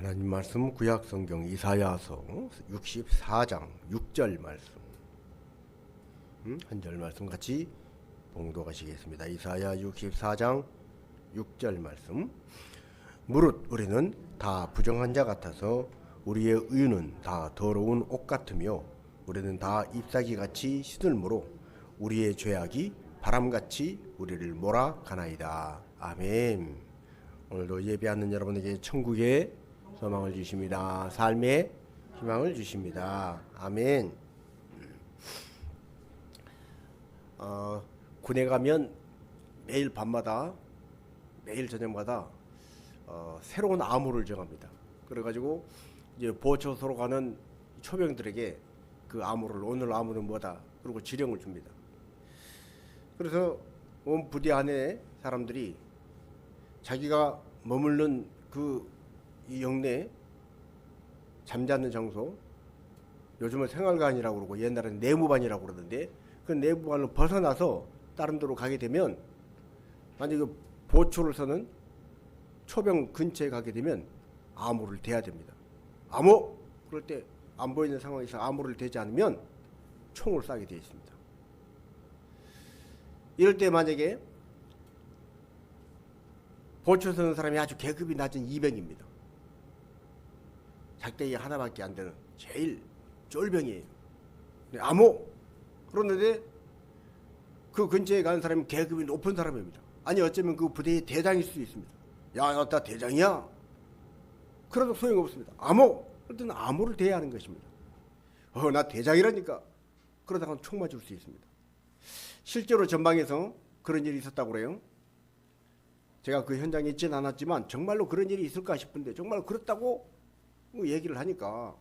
하나님 말씀 구약성경 이사야서 64장 6절 말씀 한 절 말씀 같이 봉독하시겠습니다. 이사야 64장 6절 말씀. 무릇 우리는 다 부정한 자 같아서 우리의 의는 다 더러운 옷 같으며 우리는 다 잎사귀같이 시들므로 우리의 죄악이 바람같이 우리를 몰아가나이다. 아멘. 오늘도 예배하는 여러분에게 천국의 소망을 주십니다. 삶의 희망을 주십니다. 아멘. 군에 가면 매일 밤마다 매일 저녁마다 새로운 암호를 정합니다. 그래가지고 이제 보초소로 가는 초병들에게 그 암호를, 오늘 암호는 뭐다, 그리고 지령을 줍니다. 그래서 온 부대 안에 사람들이 자기가 머무르는 이 영내 잠자는 장소, 요즘은 생활관이라고 그러고 옛날에는 내무반이라고 그러던데, 그 내무반을 벗어나서 다른 데로 가게 되면, 만약에 보초를 서는 초병 근처에 가게 되면 암호를 대야 됩니다. 암호! 그럴 때 안 보이는 상황에서 암호를 대지 않으면 총을 쏴게 되어 있습니다. 이럴 때 만약에 보초 서는 사람이 아주 계급이 낮은 이병입니다. 작대기 하나밖에 안 되는 제일 쫄병이에요. 암호! 그런데 그 근처에 가는 사람이 계급이 높은 사람입니다. 아니 어쩌면 그 부대의 대장일 수도 있습니다. 야, 나 대장이야? 그래도 소용없습니다. 암호! 그럴 때는 암호를 대야 하는 것입니다. 나 대장이라니까. 그러다가 총 맞을 수 있습니다. 실제로 전방에서 그런 일이 있었다고 그래요. 제가 그 현장에 있지는 않았지만 정말로 그런 일이 있을까 싶은데 정말 그렇다고 얘기를 하니까,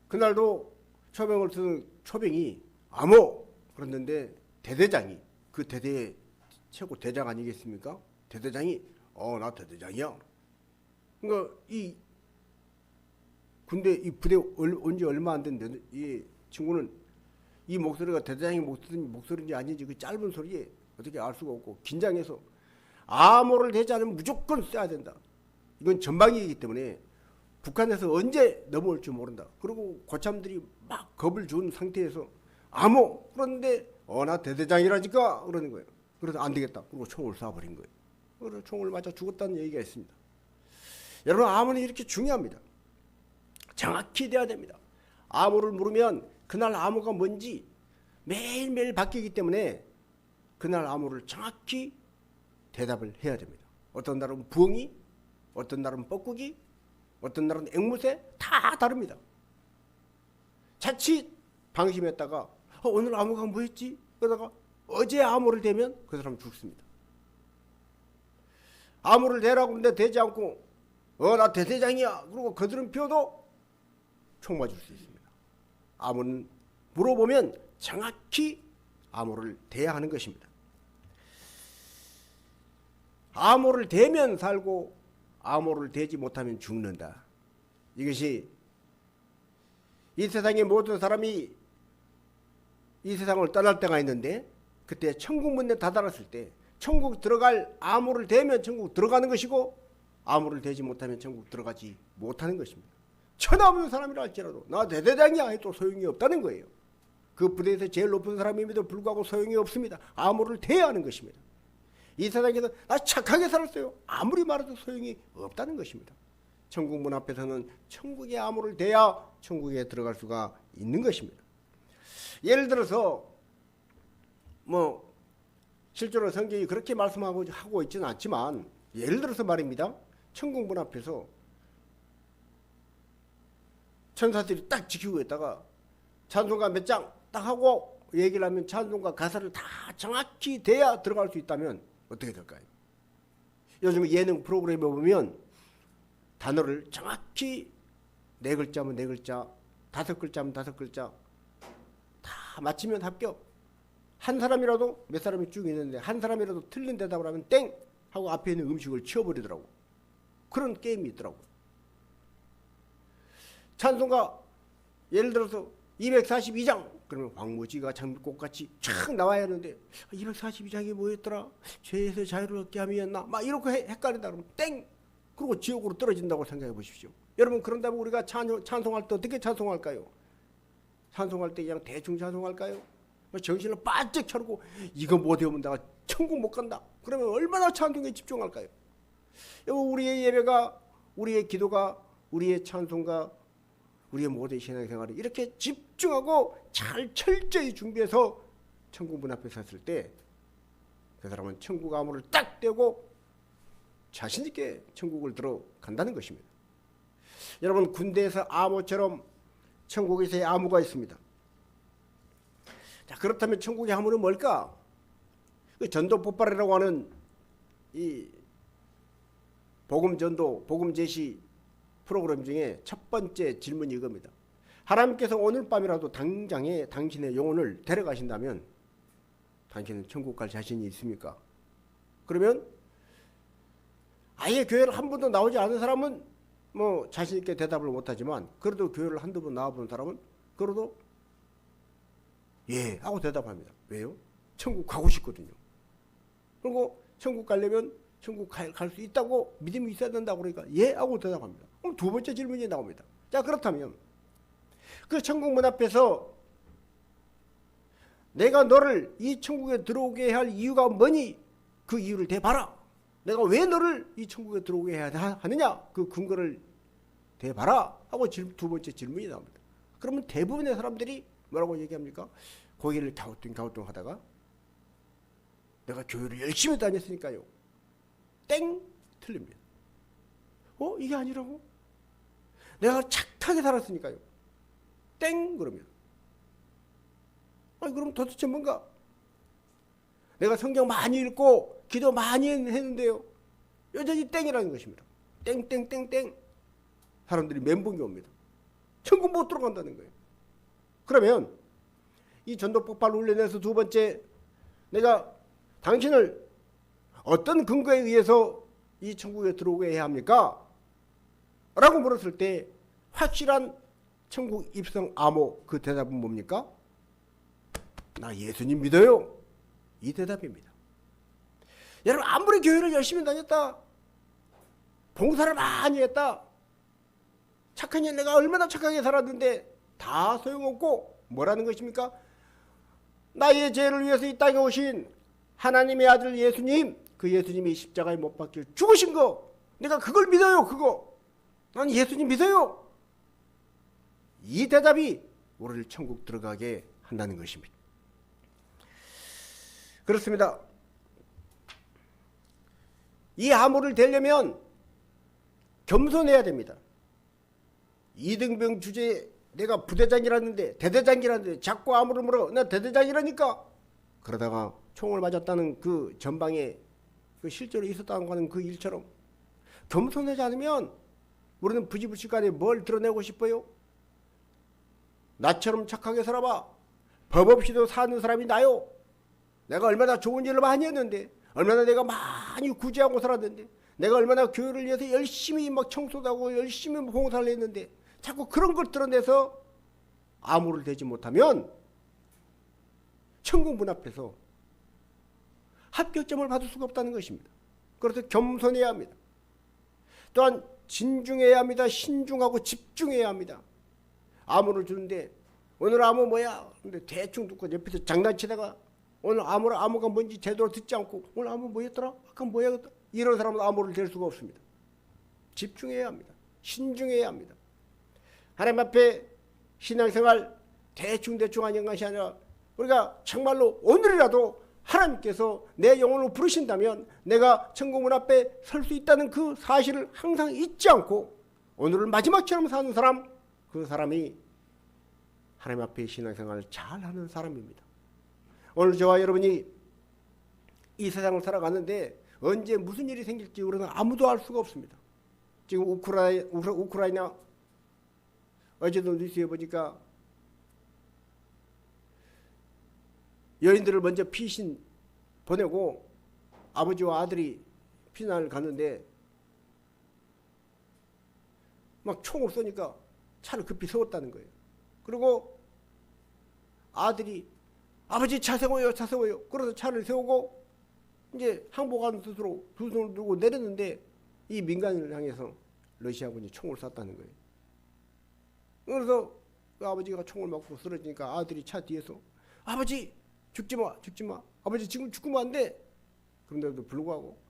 그날도 초병을 쓰는 초병이 암호! 그랬는데 대대장이, 그 대대의 최고 대장 아니겠습니까? 대대장이 나 대대장이야. 그러니까 이 군대 이 부대 온 지 얼마 안 됐는데 이 친구는 이 목소리가 대대장의 목소리인지 아닌지 그 짧은 소리에 어떻게 알 수가 없고 긴장해서 암호를 대지 않으면 무조건 쏴야 된다. 이건 전방위이기 때문에 북한에서 언제 넘어올지 모른다. 그리고 고참들이 막 겁을 준 상태에서 암호! 그런데 나 대대장이라니까 그러는 거예요. 그래서 안 되겠다. 그리고 총을 쏴버린 거예요. 그래서 총을 맞아 죽었다는 얘기가 있습니다. 여러분, 암호는 이렇게 중요합니다. 정확히 돼야 됩니다. 암호를 물으면 그날 암호가 뭔지 매일매일 바뀌기 때문에 그날 암호를 정확히 대답을 해야 됩니다. 어떤 날은 부엉이, 어떤 날은 뻐꾸기, 어떤 날은 앵무새, 다 다릅니다. 자칫 방심했다가 오늘 암호가 뭐였지? 그러다가 어제 암호를 대면 그 사람 죽습니다. 암호를 대라고 하는데 대지 않고 나 대대장이야 그러고 거드름 피워도 총 맞을 수 있습니다. 암호는 물어보면 정확히 암호를 대야 하는 것입니다. 암호를 대면 살고 암호를 대지 못하면 죽는다. 이것이 이 세상의 모든 사람이 이 세상을 떠날 때가 있는데, 그때 천국 문에 다다랐을 때 천국 들어갈 암호를 대면 천국 들어가는 것이고, 암호를 대지 못하면 천국 들어가지 못하는 것입니다. 천하없는 사람이라 할지라도 나 대대장이야 해도 소용이 없다는 거예요. 그 부대에서 제일 높은 사람임에도 불구하고 소용이 없습니다. 암호를 대야 하는 것입니다. 이 세상에서 나 착하게 살았어요 아무리 말해도 소용이 없다는 것입니다. 천국 문 앞에서는 천국의 암호를 대야 천국에 들어갈 수가 있는 것입니다. 예를 들어서 실제로 성경이 그렇게 말씀하고 있지는 않지만, 예를 들어서 말입니다. 천국 문 앞에서 천사들이 딱 지키고 있다가 찬송가 몇 장 딱 하고 얘기를 하면 찬송가 가사를 다 정확히 대야 들어갈 수 있다면 어떻게 될까요? 요즘 예능 프로그램에 보면 단어를 정확히 4글자면 4글자, 5글자면 5글자 다 맞히면 합격. 한 사람이라도, 몇 사람이 쭉 있는데 한 사람이라도 틀린 대답을 하면 땡 하고 앞에 있는 음식을 치워버리더라고. 그런 게임이 있더라고. 찬송가 예를 들어서 242장 그러면 황무지가 장미꽃같이 촥 나와야 하는데 242장이 뭐였더라? 죄에서 자유를 얻게 함이었나? 막 이렇게 헷갈린다 그러면 땡! 그리고 지옥으로 떨어진다고 생각해 보십시오. 여러분, 그런다면 우리가 찬송할 때 어떻게 찬송할까요? 찬송할 때 그냥 대충 찬송할까요? 정신을 바짝 차리고 이거 못 외우면 내가 천국 못 간다. 그러면 얼마나 찬송에 집중할까요? 우리의 예배가, 우리의 기도가, 우리의 찬송가, 우리의 모든 신앙생활을 이렇게 집중하고 잘 철저히 준비해서 천국 문 앞에 섰을 때 그 사람은 천국 암호를 딱 떼고 자신 있게 천국을 들어간다는 것입니다. 여러분, 군대에서 암호처럼 천국에서의 암호가 있습니다. 자, 그렇다면 천국의 암호는 뭘까? 그 전도 폭발이라고 하는 이 복음 전도, 복음 제시 프로그램 중에 첫 번째 질문이 이겁니다. 하나님께서 오늘 밤이라도 당장에 당신의 영혼을 데려가신다면 당신은 천국 갈 자신이 있습니까? 그러면 아예 교회를 한 번도 나오지 않은 사람은 뭐 자신 있게 대답을 못하지만, 그래도 교회를 한두 번 나와본 사람은 그래도 예 하고 대답합니다. 왜요? 천국 가고 싶거든요. 그리고 천국 가려면 천국 갈 수 있다고 믿음이 있어야 된다고 그러니까 예 하고 대답합니다. 그럼 두 번째 질문이 나옵니다. 자, 그렇다면 그 천국 문 앞에서 내가 너를 이 천국에 들어오게 할 이유가 뭐니? 그 이유를 대봐라. 내가 왜 너를 이 천국에 들어오게 해야 하느냐? 그 근거를 대봐라 하고 두 번째 질문이 나옵니다. 그러면 대부분의 사람들이 뭐라고 얘기합니까? 고개를 갸우뚱 하다가 내가 교회를 열심히 다녔으니까요. 땡! 틀립니다. 이게 아니라고? 내가 착하게 살았으니까요. 땡! 그러면 그럼 도대체 뭔가? 내가 성경 많이 읽고 기도 많이 했는데요. 여전히 땡이라는 것입니다. 땡땡땡땡. 사람들이 멘붕이 옵니다. 천국 못 들어간다는 거예요. 그러면 이 전도 폭발 훈련에서 두 번째, 내가 당신을 어떤 근거에 의해서 이 천국에 들어오게 해야 합니까? 라고 물었을 때 확실한 천국 입성 암호, 그 대답은 뭡니까? 나 예수님 믿어요. 이 대답입니다. 여러분, 아무리 교회를 열심히 다녔다, 봉사를 많이 했다, 착한 일 내가 얼마나 착하게 살았는데 다 소용없고 뭐라는 것입니까? 나의 죄를 위해서 이 땅에 오신 하나님의 아들 예수님, 그 예수님이 십자가에 못 박혀 죽으신 거, 내가 그걸 믿어요. 그거 난 예수님 믿어요. 이 대답이 우리를 천국 들어가게 한다는 것입니다. 그렇습니다. 이 암호를 되려면 겸손해야 됩니다. 이등병 주제에 내가 부대장이라는데, 대대장이라는데 자꾸 암호를 물어. 나 대대장이라니까. 그러다가 총을 맞았다는 그 전방에 그 실제로 있었다는 거는 그 일처럼 겸손하지 않으면 우리는 부지불식간에 뭘 드러내고 싶어요? 나처럼 착하게 살아봐. 법 없이도 사는 사람이 나요. 내가 얼마나 좋은 일을 많이 했는데, 얼마나 내가 많이 구제하고 살았는데, 내가 얼마나 교회를 위해서 열심히 막 청소도 하고 열심히 봉사를 했는데, 자꾸 그런 걸 드러내서 암호를 대지 못하면 천국 문 앞에서 합격점을 받을 수가 없다는 것입니다. 그래서 겸손해야 합니다. 또한 진중해야 합니다. 신중하고 집중해야 합니다. 암호를 주는데 오늘 암호 뭐야? 근데 대충 듣고 옆에서 장난치다가 오늘 암호가 뭔지 제대로 듣지 않고 오늘 암호 뭐였더라? 아까 뭐야? 이런 사람은 암호를 댈 수가 없습니다. 집중해야 합니다. 신중해야 합니다. 하나님 앞에 신앙생활 대충 하는 것이 아니라 우리가 정말로 오늘이라도 하나님께서 내 영혼을 부르신다면 내가 천국 문 앞에 설 수 있다는 그 사실을 항상 잊지 않고 오늘을 마지막처럼 사는 사람, 그 사람이 하나님 앞에 신앙생활을 잘하는 사람입니다. 오늘 저와 여러분이 이 세상을 살아가는데 언제 무슨 일이 생길지 우리는 아무도 알 수가 없습니다. 지금 우크라이나 어제도 뉴스에 보니까 여인들을 먼저 피신 보내고 아버지와 아들이 피난을 갔는데 막 총을 쏘니까 차를 급히 세웠다는 거예요. 그리고 아들이 아버지 차 세워요. 그래서 차를 세우고 이제 항복하는 스스로 두 손을 들고 내렸는데 이 민간인을 향해서 러시아군이 총을 쐈다는 거예요. 그래서 그 아버지가 총을 맞고 쓰러지니까 아들이 차 뒤에서 아버지 죽지 마, 죽지 마. 아버지 지금 죽으면 안 돼. 그런데도 불구하고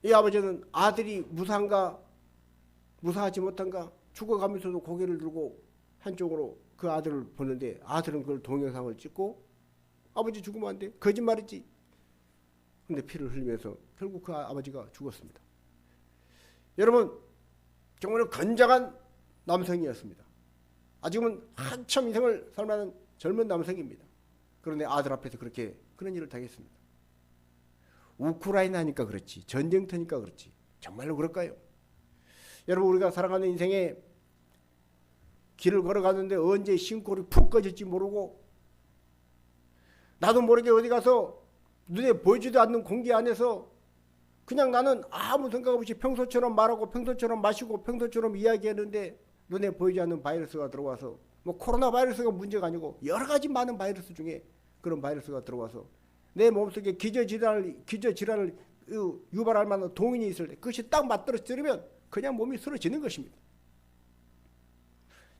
이 아버지는 아들이 무사한가 무사하지 못한가 죽어가면서도 고개를 들고 한쪽으로 그 아들을 보는데 아들은 그걸 동영상을 찍고 아버지 죽으면 안 돼. 거짓말이지. 근데 피를 흘리면서 결국 그 아버지가 죽었습니다. 여러분 정말 건장한 남성이었습니다. 아직은 한참 인생을 살만한 젊은 남성입니다. 그런데 아들 앞에서 그렇게 그런 일을 당했습니다. 우크라이나 하니까 그렇지 전쟁터니까 그렇지 정말로 그럴까요? 여러분 우리가 살아가는 인생에 길을 걸어가는데 언제 신골이 푹 꺼질지 모르고 나도 모르게 어디 가서 눈에 보이지도 않는 공기 안에서 그냥 나는 아무 생각 없이 평소처럼 말하고 평소처럼 마시고 평소처럼 이야기했는데 눈에 보이지 않는 바이러스가 들어와서 뭐 코로나 바이러스가 문제가 아니고 여러 가지 많은 바이러스 중에 그런 바이러스가 들어와서 내 몸속에 기저질환을 유발할 만한 동인이 있을 때 그것이 딱 맞들어뜨리면 그냥 몸이 쓰러지는 것입니다.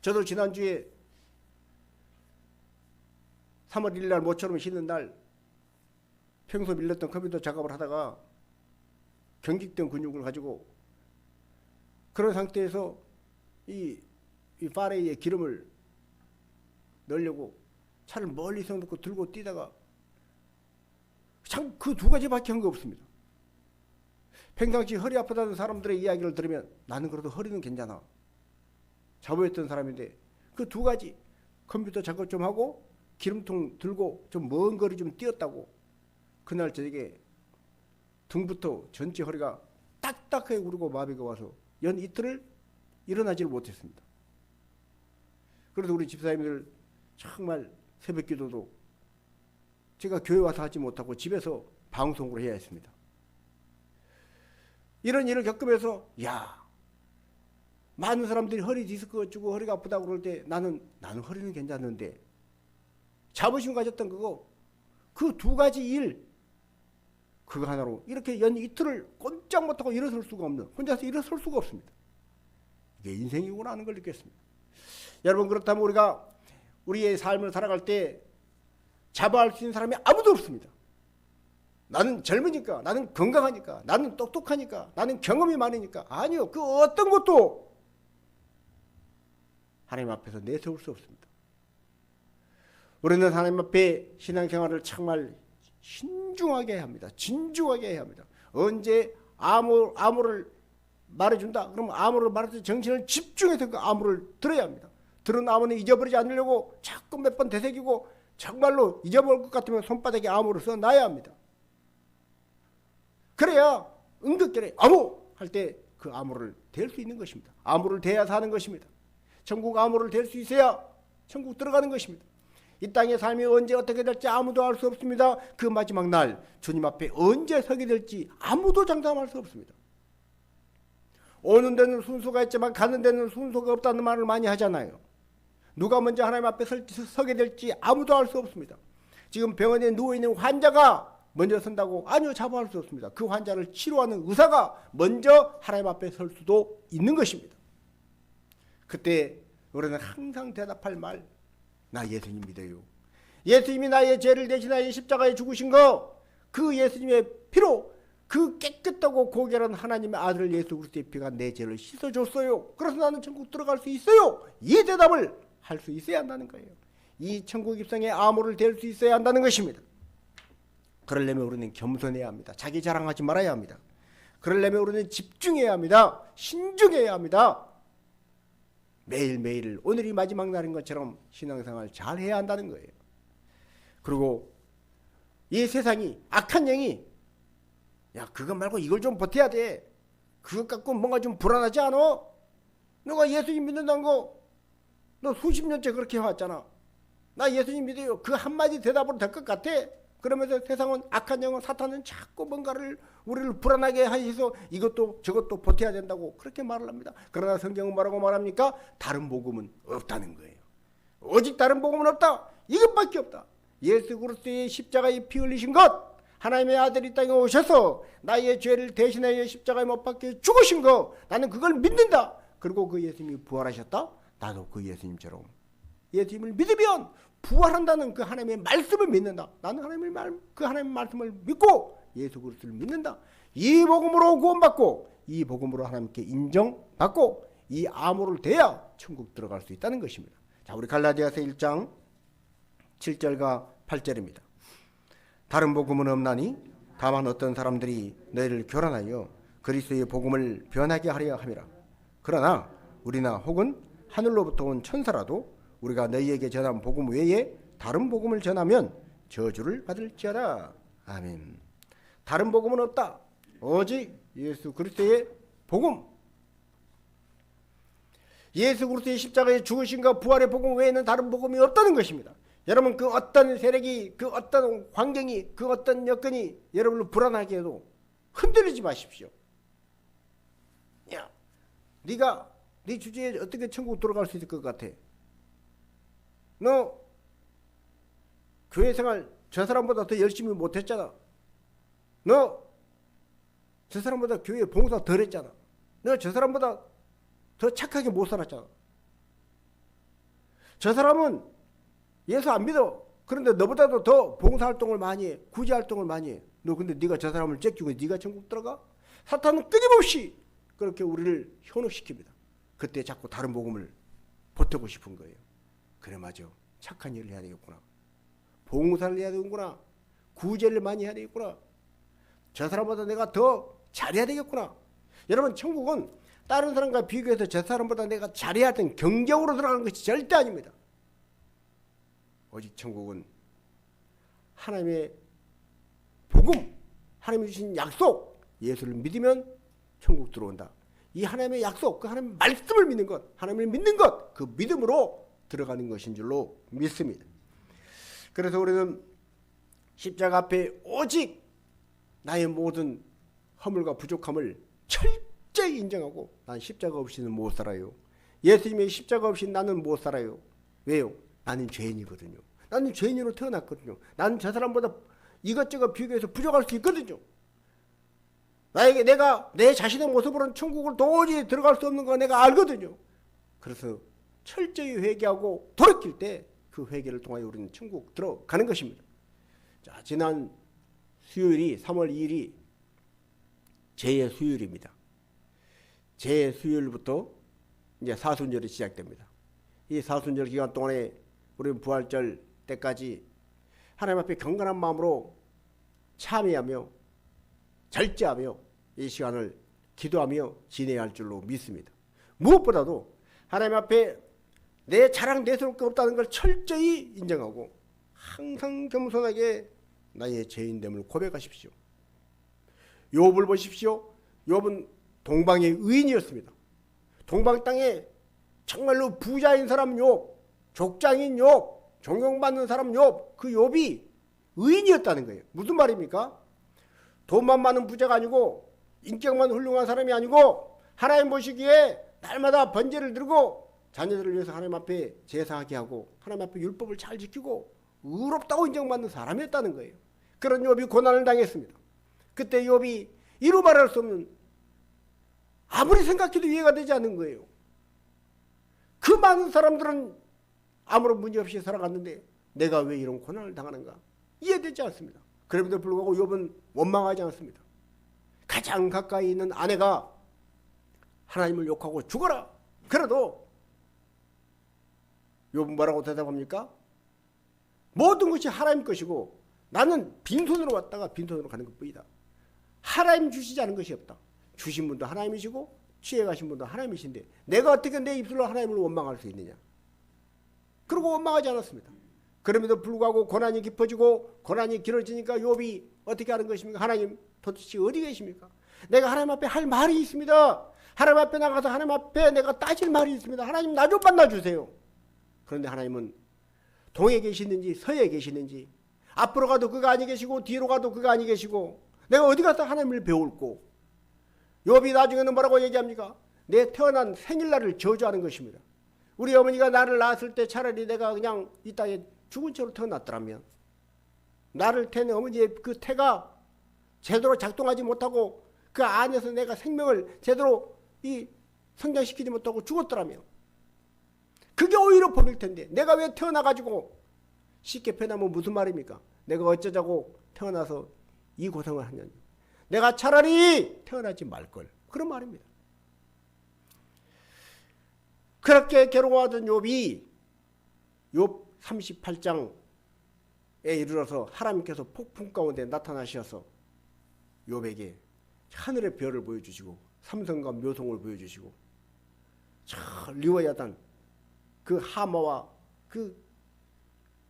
저도 지난주에 3월 1일 날 모처럼 쉬는 날 평소 밀렸던 컴퓨터 작업을 하다가 경직된 근육을 가지고 그런 상태에서 이 파레이에 기름을 넣으려고 차를 멀리 세워놓고 들고 뛰다가 참 그 두 가지밖에 한 거 없습니다. 평상시 허리 아프다는 사람들의 이야기를 들으면 나는 그래도 허리는 괜찮아. 자부했던 사람인데 그 두 가지 컴퓨터 작업 좀 하고 기름통 들고 좀 먼 거리 좀 뛰었다고 그날 저녁에 등부터 전체 허리가 딱딱하게 구르고 마비가 와서 연 이틀을 일어나지를 못했습니다. 그래서 우리 집사님들 정말 새벽 기도도 제가 교회 와서 하지 못하고 집에서 방송으로 해야 했습니다. 이런 일을 겪으면서 많은 사람들이 허리 디스크 주고 허리가 아프다고 그럴 때 나는 허리는 괜찮은데 자부심 가졌던 그거 그 두 가지 일 그거 하나로 이렇게 연 이틀을 꼼짝 못하고 일어설 수가 없는 혼자서 일어설 수가 없습니다. 이게 인생이구나 하는 걸 느꼈습니다. 여러분 그렇다면 우리가 우리의 삶을 살아갈 때 자부할 수 있는 사람이 아무도 없습니다. 나는 젊으니까 나는 건강하니까 나는 똑똑하니까 나는 경험이 많으니까 아니요. 그 어떤 것도 하나님 앞에서 내세울 수 없습니다. 우리는 하나님 앞에 신앙생활을 정말 신중하게 해야 합니다. 진중하게 해야 합니다. 언제 암호를 말해준다. 그러면 암호를 말해서 정신을 집중해서 그 암호를 들어야 합니다. 들은 암호는 잊어버리지 않으려고 자꾸 몇 번 되새기고 정말로 잊어버릴 것 같으면 손바닥에 암호를 써놔야 합니다. 그래야 응급결에 암호 할 때 그 암호를 댈 수 있는 것입니다. 암호를 대야 사는 것입니다. 천국 암호를 댈 수 있어야 천국 들어가는 것입니다. 이 땅의 삶이 언제 어떻게 될지 아무도 알 수 없습니다. 그 마지막 날 주님 앞에 언제 서게 될지 아무도 장담할 수 없습니다. 오는 데는 순서가 있지만 가는 데는 순서가 없다는 말을 많이 하잖아요. 누가 먼저 하나님 앞에 서게 될지 아무도 알 수 없습니다. 지금 병원에 누워있는 환자가 먼저 선다고 아니요 자부할 수 없습니다. 그 환자를 치료하는 의사가 먼저 하나님 앞에 설 수도 있는 것입니다. 그때 우리는 항상 대답할 말 나 예수님 믿어요. 예수님이 나의 죄를 대신하여 십자가에 죽으신 거 그 예수님의 피로 그 깨끗하고 고결한 하나님의 아들 예수 그리스도의 피가 내 죄를 씻어줬어요. 그래서 나는 천국 들어갈 수 있어요. 이 대답을 할 수 있어야 한다는 거예요. 이 천국 입성의 암호를 댈 수 있어야 한다는 것입니다. 그러려면 우리는 겸손해야 합니다. 자기 자랑하지 말아야 합니다. 그러려면 우리는 집중해야 합니다. 신중해야 합니다. 매일매일 오늘이 마지막 날인 것처럼 신앙생활 잘 해야 한다는 거예요. 그리고 이 세상이 악한 영이 그것 말고 이걸 좀 버텨야 돼. 그것 갖고 뭔가 좀 불안하지 않아? 너가 예수님 믿는다는 거 너 수십 년째 그렇게 해왔잖아. 나 예수님 믿어요. 그 한마디 대답으로 될 것 같아. 그러면서 세상은 악한 영은 사탄은 자꾸 뭔가를 우리를 불안하게 하셔서 이것도 저것도 버텨야 된다고 그렇게 말을 합니다. 그러나 성경은 뭐라고 말합니까? 다른 복음은 없다는 거예요. 오직 다른 복음은 없다. 이것밖에 없다. 예수 그리스도의 십자가에 피 흘리신 것 하나님의 아들이 땅에 오셔서 나의 죄를 대신하여 십자가에 못 박혀 죽으신 거 나는 그걸 믿는다. 그리고 그 예수님이 부활하셨다. 나도 그 예수님처럼 예수님을 믿으면 부활한다는 그 하나님의 말씀을 믿는다. 나는 그 하나님의 말씀을 믿고 예수 그리스도를 믿는다. 이 복음으로 구원받고 이 복음으로 하나님께 인정받고 이 암호를 대야 천국 들어갈 수 있다는 것입니다. 자, 우리 갈라디아서 1장 7절과 8절입니다. 다른 복음은 없나니 다만 어떤 사람들이 너희를 교란하여 그리스도의 복음을 변하게 하려 함이라. 그러나 우리나 혹은 하늘로부터 온 천사라도 우리가 너희에게 전한 복음 외에 다른 복음을 전하면 저주를 받을지어다. 아멘. 다른 복음은 없다. 오직 예수 그리스도의 복음. 예수 그리스도의 십자가의 죽으심과 부활의 복음 외에는 다른 복음이 없다는 것입니다. 여러분, 그 어떤 세력이, 그 어떤 환경이, 그 어떤 여건이 여러분을 불안하게 해도 흔들리지 마십시오. 야, 네가 네 주제에 어떻게 천국 들어갈 수 있을 것 같아? 너 교회 생활 저 사람보다 더 열심히 못했잖아. 너 저 사람보다 교회 봉사 덜 했잖아. 너 저 사람보다 더 착하게 못 살았잖아. 저 사람은 예수 안 믿어. 그런데 너보다도 더 봉사활동을 많이 해. 구제활동을 많이 해. 너 근데 네가 저 사람을 째끼고 네가 천국 들어가? 사탄은 끊임없이 그렇게 우리를 현혹시킵니다. 그때 자꾸 다른 복음을 보태고 싶은 거예요. 그래, 맞아. 착한 일을 해야 되겠구나. 봉사를 해야 되겠구나. 구제를 많이 해야 되겠구나. 저 사람보다 내가 더 잘해야 되겠구나. 여러분, 천국은 다른 사람과 비교해서 저 사람보다 내가 잘해야 하는 경쟁으로 들어가는 것이 절대 아닙니다. 오직 천국은 하나님의 복음, 하나님이 주신 약속, 예수를 믿으면 천국 들어온다. 이 하나님의 약속, 그 하나님의 말씀을 믿는 것, 하나님을 믿는 것, 그 믿음으로 들어가는 것인 줄로 믿습니다. 그래서 우리는 십자가 앞에 오직 나의 모든 허물과 부족함을 철저히 인정하고 난 십자가 없이는 못 살아요. 예수님의 십자가 없이 나는 못 살아요. 왜요? 나는 죄인이거든요. 나는 죄인으로 태어났거든요. 나는 저 사람보다 이것저것 비교해서 부족할 수 있거든요. 나에게 내가 내 자신의 모습으로는 천국을 도저히 들어갈 수 없는 거 내가 알거든요. 그래서 철저히 회개하고 돌이킬 때 그 회개를 통하여 우리는 천국 들어가는 것입니다. 자, 지난 수요일이 3월 2일이 제의 수요일입니다. 제의 수요일부터 이제 사순절이 시작됩니다. 이 사순절 기간 동안에 우리는 부활절 때까지 하나님 앞에 경건한 마음으로 참여하며 절제하며 이 시간을 기도하며 지내야 할 줄로 믿습니다. 무엇보다도 하나님 앞에 내 자랑 내세울 게 없다는 걸 철저히 인정하고 항상 겸손하게 나의 죄인됨을 고백하십시오. 욥을 보십시오. 욥은 동방의 의인이었습니다. 동방 땅에 정말로 부자인 사람 욥, 족장인 욥, 존경받는 사람 욥, 그 욥이 의인이었다는 거예요. 무슨 말입니까? 돈만 많은 부자가 아니고 인격만 훌륭한 사람이 아니고 하나님 보시기에 날마다 번제를 드리고 자녀들을 위해서 하나님 앞에 제사하게 하고 하나님 앞에 율법을 잘 지키고 의롭다고 인정받는 사람이었다는 거예요. 그런 욥이 고난을 당했습니다. 그때 욥이 이루 말할 수 없는, 아무리 생각해도 이해가 되지 않는 거예요. 그 많은 사람들은 아무런 문제 없이 살아갔는데 내가 왜 이런 고난을 당하는가 이해되지 않습니다. 그럼에도 불구하고 욥은 원망하지 않습니다. 가장 가까이 있는 아내가 하나님을 욕하고 죽어라. 그래도 욥은 뭐라고 대답합니까? 모든 것이 하나님 것이고 나는 빈손으로 왔다가 빈손으로 가는 것뿐이다. 하나님 주시지 않은 것이 없다. 주신 분도 하나님이시고 취해가신 분도 하나님이신데 내가 어떻게 내 입술로 하나님을 원망할 수 있느냐. 그리고 원망하지 않았습니다. 그럼에도 불구하고 고난이 깊어지고 고난이 길어지니까 욥이 어떻게 하는 것입니까? 하나님 도대체 어디 계십니까? 내가 하나님 앞에 할 말이 있습니다. 하나님 앞에 나가서 하나님 앞에 내가 따질 말이 있습니다. 하나님 나 좀 만나주세요. 그런데 하나님은 동에 계시는지 서에 계시는지 앞으로 가도 그가 아니 계시고 뒤로 가도 그가 아니 계시고 내가 어디 가서 하나님을 배울고. 욥이 나중에는 뭐라고 얘기합니까? 내 태어난 생일날을 저주하는 것입니다. 우리 어머니가 나를 낳았을 때 차라리 내가 그냥 이 땅에 죽은 채로 태어났더라면 나를 태는 어머니의 그 태가 제대로 작동하지 못하고 그 안에서 내가 생명을 제대로 성장시키지 못하고 죽었더라면 그게 오히려 복일 텐데 내가 왜 태어나가지고 쉽게 표현하면 무슨 말입니까? 내가 어쩌자고 태어나서 이 고생을 하냐니. 내가 차라리 태어나지 말걸. 그런 말입니다. 그렇게 괴로워하던 욥이 욥 38장에 이르러서 하나님께서 폭풍 가운데 나타나셔서 욥에게 하늘의 별을 보여주시고 삼성과 묘송을 보여주시고 저 리워야단 그 하마와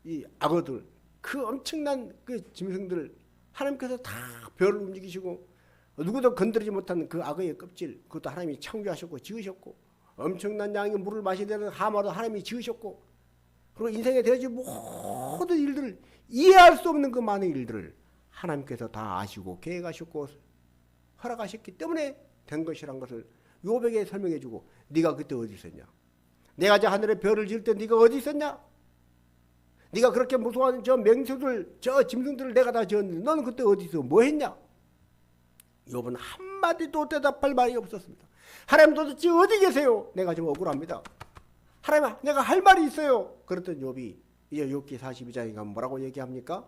이 악어들 그 엄청난 그 짐승들 하나님께서 다 별을 움직이시고 누구도 건드리지 못하는 그 악어의 껍질 그것도 하나님이 창조하셨고 지으셨고 엄청난 양의 물을 마시게 되는 하마도 하나님이 지으셨고 그리고 인생에 되어진 모든 일들을 이해할 수 없는 그 많은 일들을 하나님께서 다 아시고 계획하셨고 허락하셨기 때문에 된 것이란 것을 욥에게 설명해 주고 네가 그때 어디 있었냐? 내가 저 하늘에 별을 지을 때 네가 어디 있었냐? 네가 그렇게 무서워하는 저 맹수들 저 짐승들을 내가 다 지었는데 너는 그때 어디 있어? 뭐 했냐? 욥은 한마디도 대답할 말이 없었습니다. 하나님 도대체 어디 계세요? 내가 좀 억울합니다. 하나님 내가 할 말이 있어요. 그랬던 욥이 이제 욥기 42장에 가면 뭐라고 얘기합니까?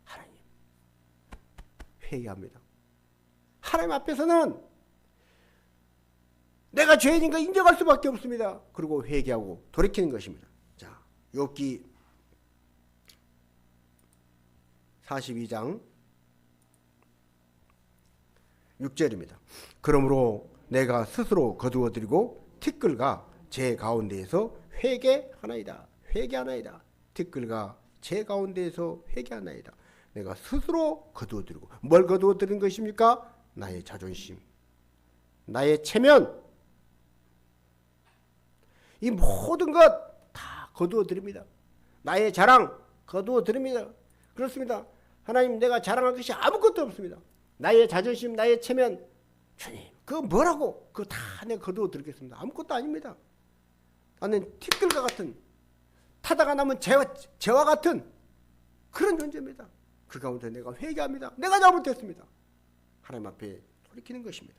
하나님 회개합니다. 하나님 앞에서는 내가 죄인인 거 인정할 수밖에 없습니다. 그리고 회개하고 돌이키는 것입니다. 자, 욥기 42장 6절입니다. 그러므로 내가 스스로 거두어드리고 티끌과 제 가운데에서 회개하나이다. 회개하나이다. 티끌과 제 가운데에서 회개하나이다. 내가 스스로 거두어드리고 뭘 거두어드린 것입니까? 나의 자존심, 나의 체면, 이 모든 것 다 거두어드립니다. 나의 자랑 거두어드립니다. 그렇습니다. 하나님 내가 자랑할 것이 아무것도 없습니다. 나의 자존심, 나의 체면, 주님 그거 뭐라고? 그거 다 내가 거두어드리겠습니다. 아무것도 아닙니다. 나는 티끌과 같은 타다가 남은 재와 같은 그런 존재입니다. 그 가운데 내가 회개합니다. 내가 잘못했습니다. 하나님 앞에 돌이키는 것입니다.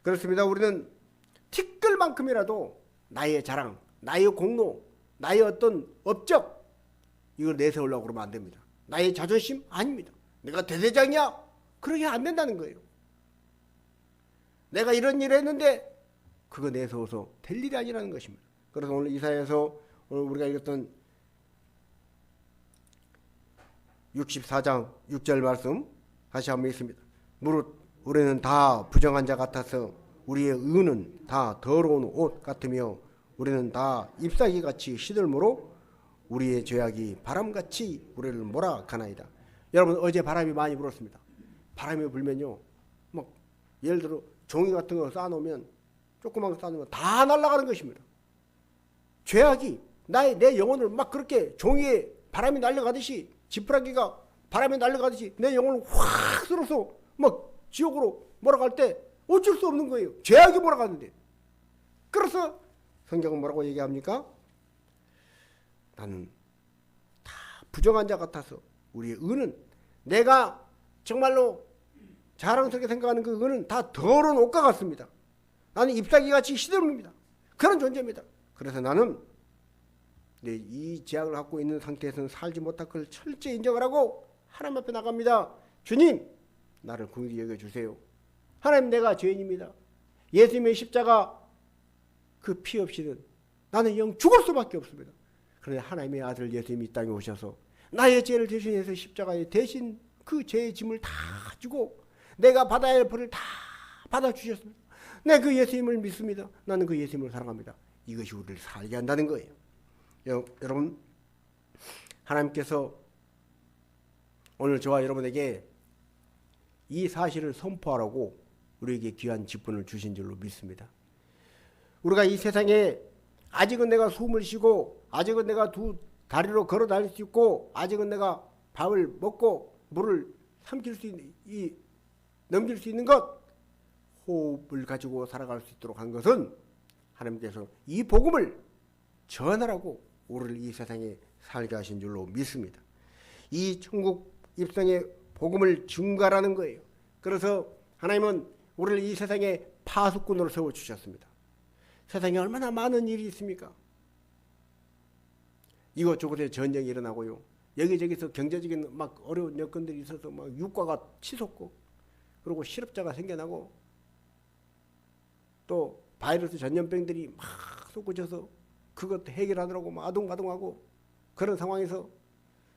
그렇습니다. 우리는 티끌만큼이라도 나의 자랑, 나의 공로, 나의 어떤 업적 이걸 내세우려고 그러면 안 됩니다. 나의 자존심? 아닙니다. 내가 대대장이야? 그러게 안 된다는 거예요. 내가 이런 일을 했는데 그거 내세워서 될 일이 아니라는 것입니다. 그래서 오늘 이사야에서 오늘 우리가 읽었던 64장 6절 말씀 다시 한번 읽습니다. 무릇 우리는 다 부정한 자 같아서 우리의 의는 다 더러운 옷 같으며 우리는 다 잎사귀같이 시들므로 우리의 죄악이 바람같이 우리를 몰아가나이다. 여러분 어제 바람이 많이 불었습니다. 바람이 불면요 막 예를 들어 종이 같은 거 쌓아놓으면 조그만 거 쌓아놓으면 다 날아가는 것입니다. 죄악이 내 영혼을 막 그렇게 종이에 바람이 날려가듯이 지푸라기가 바람에 날려가듯이 내 영혼을 확 쓸어서 막 지옥으로 몰아갈 때 어쩔 수 없는 거예요. 죄악이 몰아가는데. 그래서 성경은 뭐라고 얘기합니까? 나는 다 부정한 자 같아서 우리의 의는 내가 정말로 자랑스럽게 생각하는 그 의는 다 더러운 옷과 같습니다. 나는 잎사귀같이 시들입니다. 그런 존재입니다. 그래서 나는 이 죄악을 갖고 있는 상태에서는 살지 못할 걸 철저히 인정을 하고 하나님 앞에 나갑니다. 주님 나를 긍휼히 여겨주세요. 하나님 내가 죄인입니다. 예수님의 십자가 그 피 없이는 나는 영 죽을 수밖에 없습니다. 그런데 하나님의 아들 예수님이 이 땅에 오셔서 나의 죄를 대신해서 십자가에 대신 그 죄의 짐을 다 지고 내가 받아야 할 벌을 다 받아주셨습니다. 내 그 예수님을 믿습니다. 나는 그 예수님을 사랑합니다. 이것이 우리를 살게 한다는 거예요. 여러분 하나님께서 오늘 저와 여러분에게 이 사실을 선포하라고 우리에게 귀한 직분을 주신 줄로 믿습니다. 우리가 이 세상에 아직은 내가 숨을 쉬고 아직은 내가 두 다리로 걸어 다닐 수 있고 아직은 내가 밥을 먹고 물을 삼킬 수 있는 넘길 수 있는 것 호흡을 가지고 살아갈 수 있도록 한 것은 하나님께서 이 복음을 전하라고 우리를 이 세상에 살게 하신 줄로 믿습니다. 이 천국 입성의 복음을 증가하라는 거예요. 그래서 하나님은 우리를 이 세상에 파수꾼으로 세워주셨습니다. 세상에 얼마나 많은 일이 있습니까? 이곳저곳에 전쟁이 일어나고요. 여기저기서 경제적인 막 어려운 여건들이 있어서 막 유가가 치솟고, 그리고 실업자가 생겨나고, 또 바이러스 전염병들이 막 솟구쳐서 그것도 해결하느라고 막 아둥바둥하고, 그런 상황에서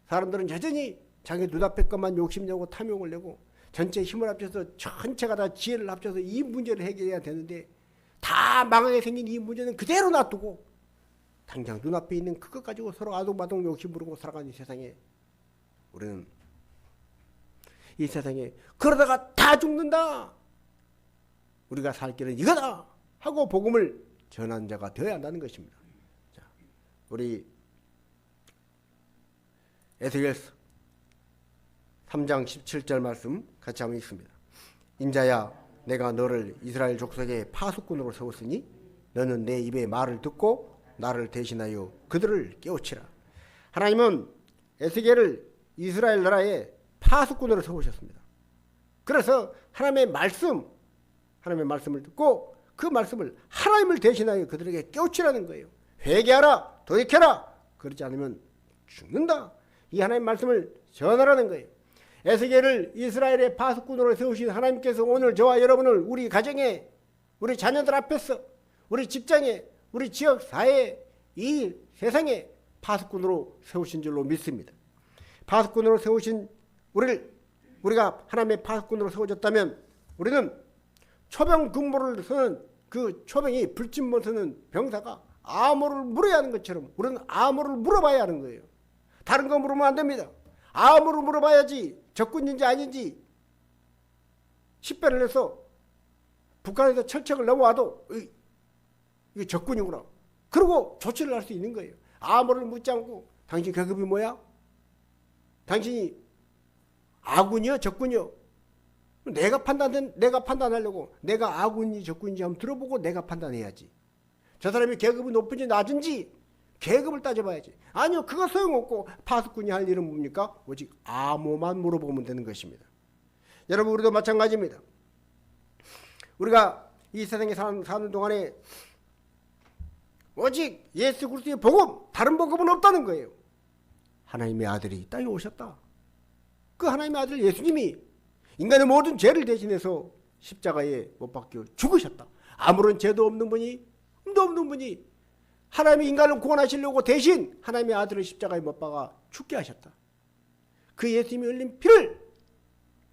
사람들은 여전히 자기 눈앞의 것만 욕심내고 탐욕을 내고 전체 힘을 합쳐서 전체가 다 지혜를 합쳐서 이 문제를 해결해야 되는데, 다 망하게 생긴 이 문제는 그대로 놔두고 당장 눈앞에 있는 그것 가지고 서로 아둥바둥 욕심 부리고 살아가는 이 세상에, 우리는 이 세상에 그러다가 다 죽는다, 우리가 살 길은 이거다 하고 복음을 전하는 자가 되어야 한다는 것입니다. 자, 우리 에스겔서 3장 17절 말씀 같이 한번 읽습니다. 인자야, 내가 너를 이스라엘 족속의 파수꾼으로 세웠으니 너는 내 입의 말을 듣고 나를 대신하여 그들을 깨우치라. 하나님은 에스겔을 이스라엘 나라의 파수꾼으로 세우셨습니다. 그래서 하나님의 말씀을 듣고 그 말씀을 하나님을 대신하여 그들에게 깨우치라는 거예요. 회개하라, 돌이켜라, 그렇지 않으면 죽는다. 이 하나님의 말씀을 전하라는 거예요. 에스겔을 이스라엘의 파수꾼으로 세우신 하나님께서 오늘 저와 여러분을 우리 가정에, 우리 자녀들 앞에서, 우리 직장에, 우리 지역 사회에, 이 세상에 파수꾼으로 세우신 줄로 믿습니다. 파수꾼으로 세우신 우리가 하나님의 파수꾼으로 세워졌다면 우리는 초병 근무를 서는 그 초병이 불침못 서는 병사가 암호를 물어야 하는 것처럼 우리는 암호를 물어봐야 하는 거예요. 다른 거 물으면 안 됩니다. 암호를 물어봐야지 적군인지 아닌지 식별을 해서 북한에서 철책을 넘어와도 이게 적군이구나, 그리고 조치를 할 수 있는 거예요. 암호를 묻지 않고 당신 계급이 뭐야? 당신이 아군이요, 적군이요? 내가 판단하려고 내가 아군인지 적군인지 한번 들어보고 내가 판단해야지. 저 사람이 계급이 높은지 낮은지 계급을 따져봐야지. 아니요, 그거 소용없고 파수꾼이 할 일은 뭡니까? 오직 암호만 물어보면 되는 것입니다. 여러분, 우리도 마찬가지입니다. 우리가 이 세상에 사는 동안에 오직 예수 그리스도의 복음, 다른 복음은 없다는 거예요. 하나님의 아들이 땅에 오셨다. 그 하나님의 아들 예수님이 인간의 모든 죄를 대신해서 십자가에 못 박혀 죽으셨다. 아무런 죄도 없는 분이, 흠도 없는 분이 하나님이 인간을 구원하시려고 대신 하나님의 아들을 십자가에 못 박아 죽게 하셨다. 그 예수님이 흘린 피를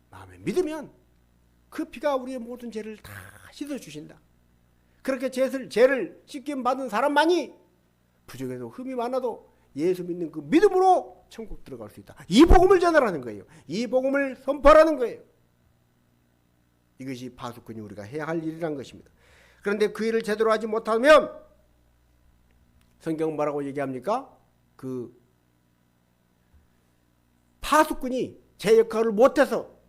마음에 믿으면 그 피가 우리의 모든 죄를 다 씻어주신다. 그렇게 죄를 씻김 받은 사람만이 부족해도 흠이 많아도 예수 믿는 그 믿음으로 천국 들어갈 수 있다. 이 복음을 전하라는 거예요. 이 복음을 선포하라는 거예요. 이것이 파수꾼이 우리가 해야 할 일이라는 것입니다. 그런데 그 일을 제대로 하지 못하면 성경 뭐라고 얘기합니까? 그 파수꾼이 제 역할을 못해서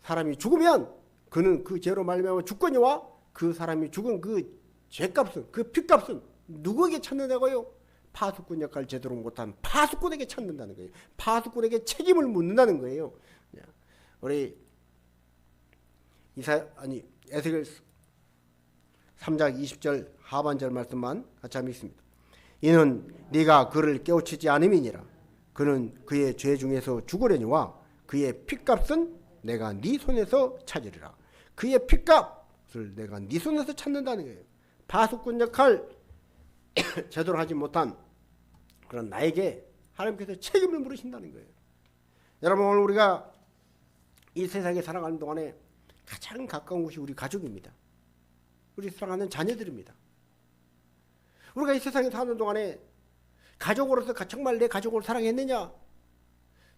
사람이 죽으면 그는 그 죄로 말미암아 죽거니와 그 사람이 죽은 그 죄값은, 그 피값은 누구에게 찾는다고요? 파수꾼 역할을 제대로 못한 파수꾼에게 찾는다는 거예요. 파수꾼에게 책임을 묻는다는 거예요. 우리 에스겔 3장 20절 하반절 말씀만 같이 한번 읽습니다. 이는 네가 그를 깨우치지 않음이니라. 그는 그의 죄 중에서 죽으려니와 그의 피값은 내가 네 손에서 찾으리라. 그의 피값을 내가 네 손에서 찾는다는 거예요. 파수꾼 역할 제대로 하지 못한 그런 나에게 하나님께서 책임을 물으신다는 거예요. 여러분, 오늘 우리가 이 세상에 살아가는 동안에 가장 가까운 곳이 우리 가족입니다. 우리 사랑하는 자녀들입니다. 우리가 이 세상에 사는 동안에 가족으로서 정말 내 가족을 사랑했느냐?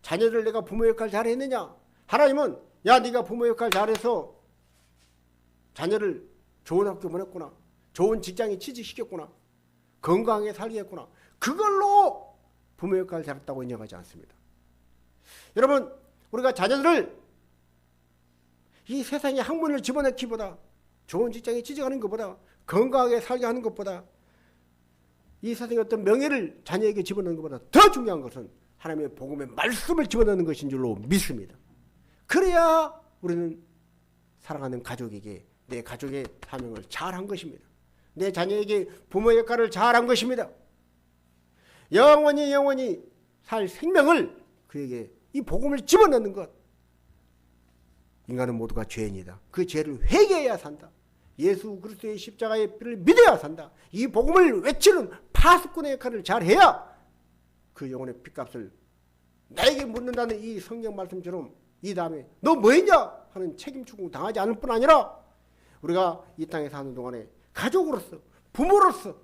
자녀들 내가 부모 역할 잘했느냐? 하나님은 야, 네가 부모 역할 잘해서 자녀를 좋은 학교 보냈구나, 좋은 직장에 취직시켰구나, 건강하게 살게 했구나, 그걸로 부모 역할 잘했다고 인정하지 않습니다. 여러분, 우리가 자녀들을 이 세상에 학문을 집어넣기보다, 좋은 직장에 취직하는 것보다, 건강하게 살게 하는 것보다, 이 세상의 어떤 명예를 자녀에게 집어넣는 것보다 더 중요한 것은 하나님의 복음의 말씀을 집어넣는 것인 줄로 믿습니다. 그래야 우리는 사랑하는 가족에게 내 가족의 사명을 잘한 것입니다. 내 자녀에게 부모 역할을 잘한 것입니다. 영원히 살 생명을 그에게 이 복음을 집어넣는 것. 인간은 모두가 죄인이다. 그 죄를 회개해야 산다. 예수 그리스도의 십자가의 피를 믿어야 산다. 이 복음을 외치는 파수꾼의 역할을 잘해야 그 영혼의 핏값을 나에게 묻는다는 이 성경 말씀처럼 이 다음에 너 뭐했냐 하는 책임 추궁 당하지 않을 뿐 아니라 우리가 이 땅에 사는 동안에 가족으로서, 부모로서,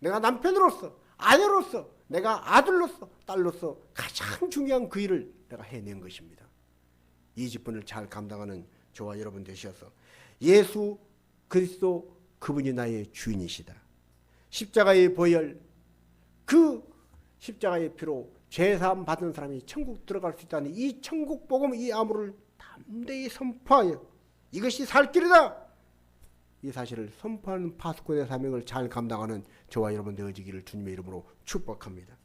내가 남편으로서, 아내로서, 내가 아들로서, 딸로서 가장 중요한 그 일을 내가 해낸 것입니다. 이 직분을 잘 감당하는 저와 여러분 되셔서 예수 그리스도 그분이 나의 주인이시다. 십자가의 보혈, 그 십자가의 피로 죄사함 받은 사람이 천국 들어갈 수 있다는 이 천국 복음, 이 암호를 담대히 선포하여 이것이 살 길이다. 이 사실을 선포하는 파수꾼의 사명을 잘 감당하는 저와 여러분 되어지기를 주님의 이름으로 축복합니다.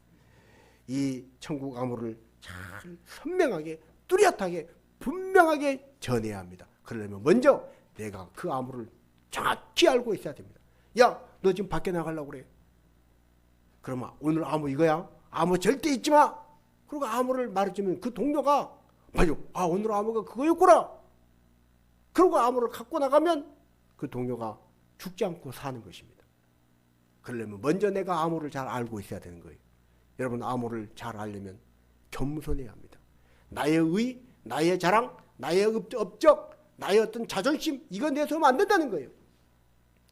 이 천국 암호를 잘 선명하게 뚜렷하게 분명하게 전해야 합니다. 그러려면 먼저 내가 그 암호를 정확히 알고 있어야 됩니다. 야, 너 지금 밖에 나가려고 그래. 그러면 오늘 암호 이거야? 암호 절대 잊지 마. 그리고 암호를 말해주면 그 동료가 맞아. 아, 오늘 암호가 그거였구나. 그리고 암호를 갖고 나가면 그 동료가 죽지 않고 사는 것입니다. 그러려면 먼저 내가 암호를 잘 알고 있어야 되는 거예요. 여러분 암호를 잘 알려면 겸손해야 합니다. 나의 의, 나의 자랑, 나의 업적, 나의 어떤 자존심 이거 내세우면 안 된다는 거예요.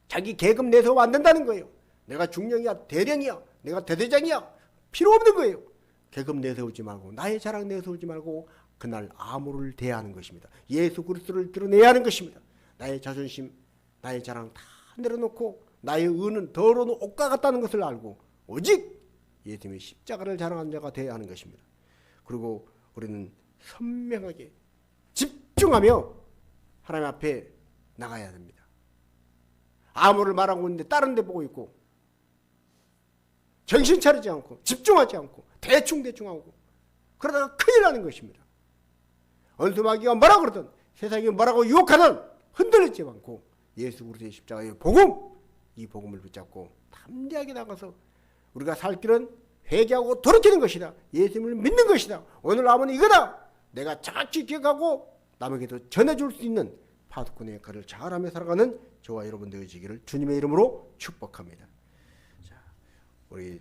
자기 계급 내세우면 안 된다는 거예요. 내가 중령이야, 대령이야, 내가 대대장이야 필요 없는 거예요. 계급 내세우지 말고 나의 자랑 내세우지 말고 그날 암호를 대하는 것입니다. 예수 그리스도를 드러내야 하는 것입니다. 나의 자존심, 나의 자랑 다 내려놓고 나의 의는 더러운 옷과 같다는 것을 알고 오직 예수님의 십자가를 자랑하는 자가 되어야 하는 것입니다. 그리고 우리는 선명하게 집중하며 하나님 앞에 나가야 됩니다. 암호를 말하고 있는데 다른 데 보고 있고 정신 차리지 않고 집중하지 않고 대충 하고 그러다가 큰일 나는 것입니다. 언수마귀가 뭐라 그러든 세상이 뭐라고 유혹하든 흔들리지 않고 예수 그리스도의 십자가의 복음, 이 복음을 붙잡고 담대하게 나가서 우리가 살 길은 회개하고 돌이키는 것이다. 예수님을 믿는 것이다. 오늘 암은 이거다. 내가 정확히 기억하고 남에게도 전해줄 수 있는 파수꾼의 역할을 잘하며 살아가는 저와 여러분 되어지기를 주님의 이름으로 축복합니다. 자, 우리